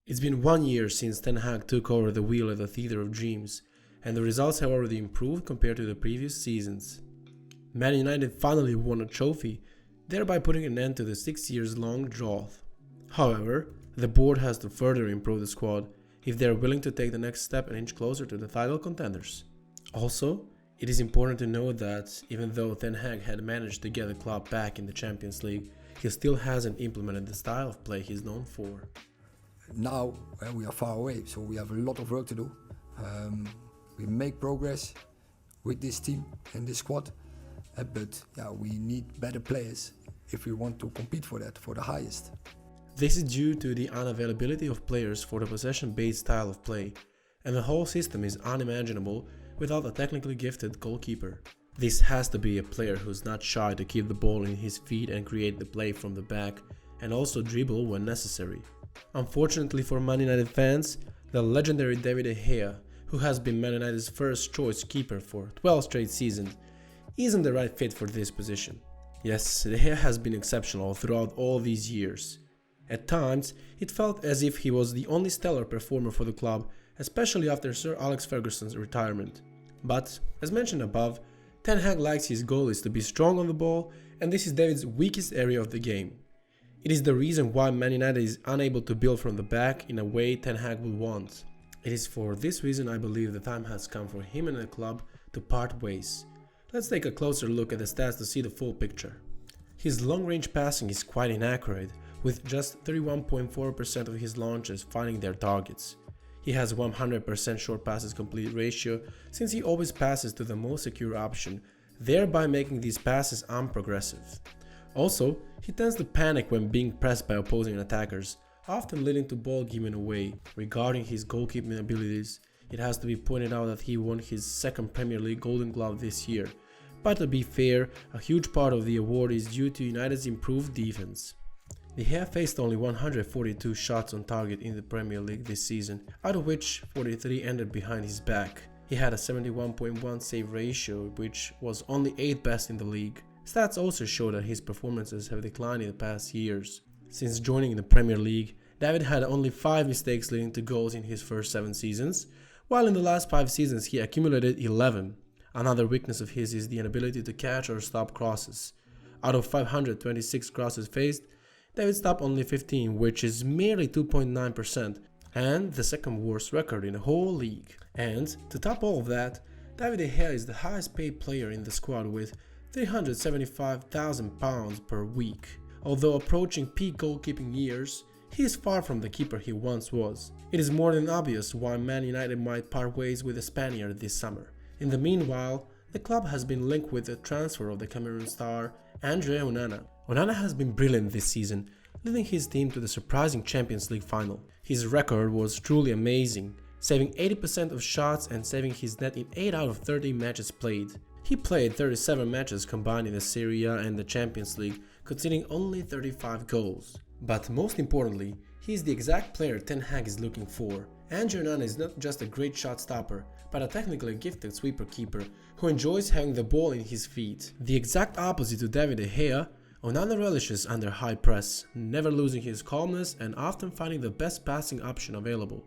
It's been 1 year since Ten Hag took over the wheel at the Theatre of Dreams, and the results have already improved compared to the previous seasons. Man United finally won a trophy, thereby putting an end to the 6 years long drought. However, the board has to further improve the squad if they are willing to take the next step and inch closer to the title contenders. Also, it is important to note that even though Ten Hag had managed to get the club back in the Champions League, he still hasn't implemented the style of play he's known for. Now we are far away, so we have a lot of work to do. We make progress with this team and this squad, but we need better players if we want to compete for the highest. This is due to the unavailability of players for the possession-based style of play, and the whole system is unimaginable without a technically gifted goalkeeper. This has to be a player who's not shy to keep the ball in his feet and create the play from the back, and also dribble when necessary. Unfortunately for Man United fans, the legendary David De Gea, who has been Man United's first choice keeper for 12 straight seasons, isn't the right fit for this position. Yes, De Gea has been exceptional throughout all these years. At times, it felt as if he was the only stellar performer for the club, especially after Sir Alex Ferguson's retirement. But, as mentioned above, Ten Hag likes his goalies to be strong on the ball, and this is David's weakest area of the game. It is the reason why Man United is unable to build from the back in a way Ten Hag will want. It is for this reason I believe the time has come for him and the club to part ways. Let's take a closer look at the stats to see the full picture. His long-range passing is quite inaccurate, with just 31.4% of his launches finding their targets. He has 100% short passes complete ratio since he always passes to the most secure option, thereby making these passes unprogressive. Also, he tends to panic when being pressed by opposing attackers, often leading to ball given away. Regarding his goalkeeping abilities, it has to be pointed out that he won his second Premier League Golden Glove this year, but to be fair, a huge part of the award is due to United's improved defense. De Gea faced only 142 shots on target in the Premier League this season, out of which 43 ended behind his back. He had a 71.1 save ratio, which was only 8th best in the league. Stats also show that his performances have declined in the past years. Since joining the Premier League, David had only 5 mistakes leading to goals in his first 7 seasons, while in the last 5 seasons he accumulated 11. Another weakness of his is the inability to catch or stop crosses. Out of 526 crosses faced, David stopped only 15, which is merely 2.9%, and the second worst record in the whole league. And to top all of that, David De Gea is the highest paid player in the squad with £375,000 per week. Although approaching peak goalkeeping years, he is far from the keeper he once was. It is more than obvious why Man United might part ways with the Spaniard this summer. In the meanwhile, the club has been linked with the transfer of the Cameroon star Andre Onana. Onana has been brilliant this season, leading his team to the surprising Champions League final. His record was truly amazing, saving 80% of shots and saving his net in 8 out of 30 matches played. He played 37 matches combined in the Serie A and the Champions League, conceding only 35 goals. But most importantly, he is the exact player Ten Hag is looking for. Andre Onana is not just a great shot stopper, but a technically gifted sweeper keeper who enjoys having the ball in his feet. The exact opposite to David De Gea, Onana relishes under high press, never losing his calmness and often finding the best passing option available.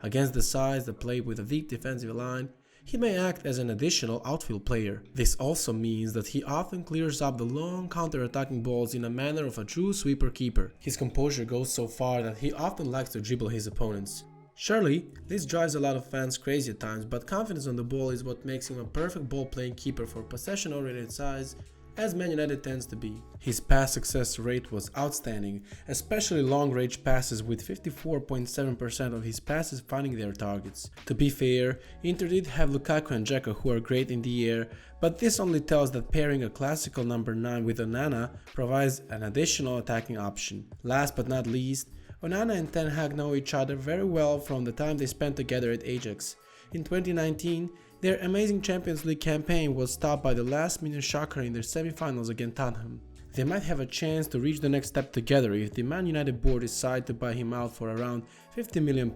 Against the sides that play with a weak defensive line, he may act as an additional outfield player. This also means that he often clears up the long counter-attacking balls in a manner of a true sweeper keeper. His composure goes so far that he often likes to dribble his opponents. Surely, this drives a lot of fans crazy at times, but confidence on the ball is what makes him a perfect ball-playing keeper for possession-oriented sides, as Man United tends to be. His pass success rate was outstanding, especially long-range passes with 54.7% of his passes finding their targets. To be fair, Inter did have Lukaku and Dzeko who are great in the air, but this only tells that pairing a classical number 9 with Onana provides an additional attacking option. Last but not least, Onana and Ten Hag know each other very well from the time they spent together at Ajax. In 2019, their amazing Champions League campaign was stopped by the last-minute shocker in their semi-finals against Tottenham. They might have a chance to reach the next step together if the Man United board decide to buy him out for around £50 million.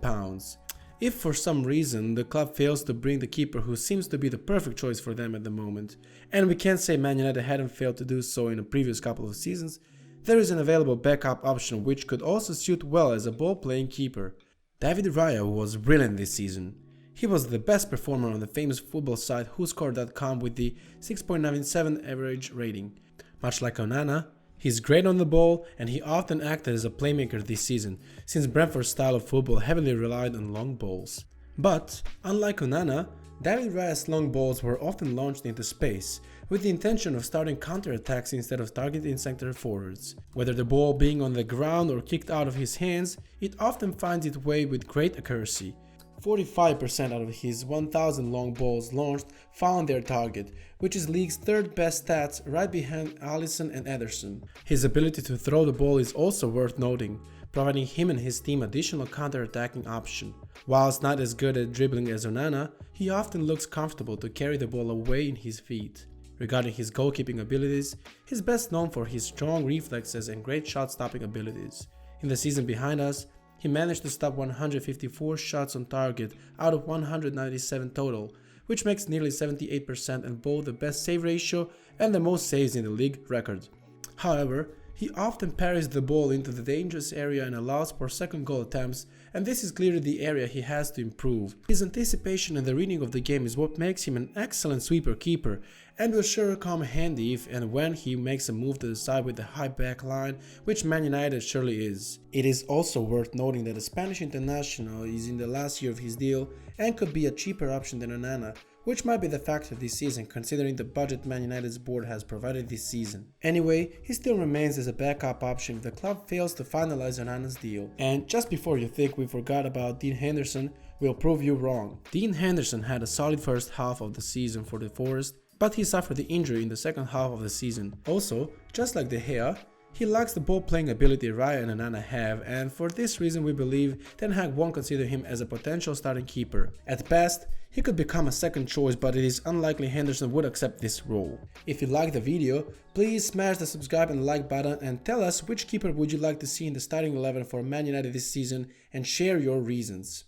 If for some reason the club fails to bring the keeper who seems to be the perfect choice for them at the moment, and we can't say Man United hadn't failed to do so in the previous couple of seasons, there is an available backup option which could also suit well as a ball-playing keeper. David Raya was brilliant this season. He was the best performer on the famous football site WhoScored.com with the 6.97 average rating. Much like Onana, he's great on the ball and he often acted as a playmaker this season, since Brentford's style of football heavily relied on long balls. But, unlike Onana, David Raya's long balls were often launched into space, with the intention of starting counter-attacks instead of targeting center forwards. Whether the ball being on the ground or kicked out of his hands, it often finds its way with great accuracy. 45% out of his 1,000 long balls launched found their target, which is league's third best stats, right behind Alisson and Ederson. His ability to throw the ball is also worth noting, providing him and his team additional counter-attacking option. Whilst not as good at dribbling as Onana, he often looks comfortable to carry the ball away in his feet. Regarding his goalkeeping abilities, he's best known for his strong reflexes and great shot-stopping abilities. In the season behind us, he managed to stop 154 shots on target out of 197 total, which makes nearly 78% and both the best save ratio and the most saves in the league record. However, he often parries the ball into the dangerous area and allows for second goal attempts, and this is clearly the area he has to improve. His anticipation and the reading of the game is what makes him an excellent sweeper keeper, and will sure come handy if and when he makes a move to the side with the high back line, which Man United surely is. It is also worth noting that the Spanish international is in the last year of his deal and could be a cheaper option than Onana, which might be the factor this season considering the budget Man United's board has provided this season. Anyway, he still remains as a backup option if the club fails to finalize Onana's deal. And just before you think we forgot about Dean Henderson, we'll prove you wrong. Dean Henderson had a solid first half of the season for the Forest, but he suffered the injury in the second half of the season. Also, just like De Gea, he lacks the ball-playing ability Raya and Onana have, and for this reason we believe Ten Hag won't consider him as a potential starting keeper. At best, he could become a second choice, but it is unlikely Henderson would accept this role. If you liked the video, please smash the subscribe and like button and tell us which keeper would you like to see in the starting 11 for Man United this season and share your reasons.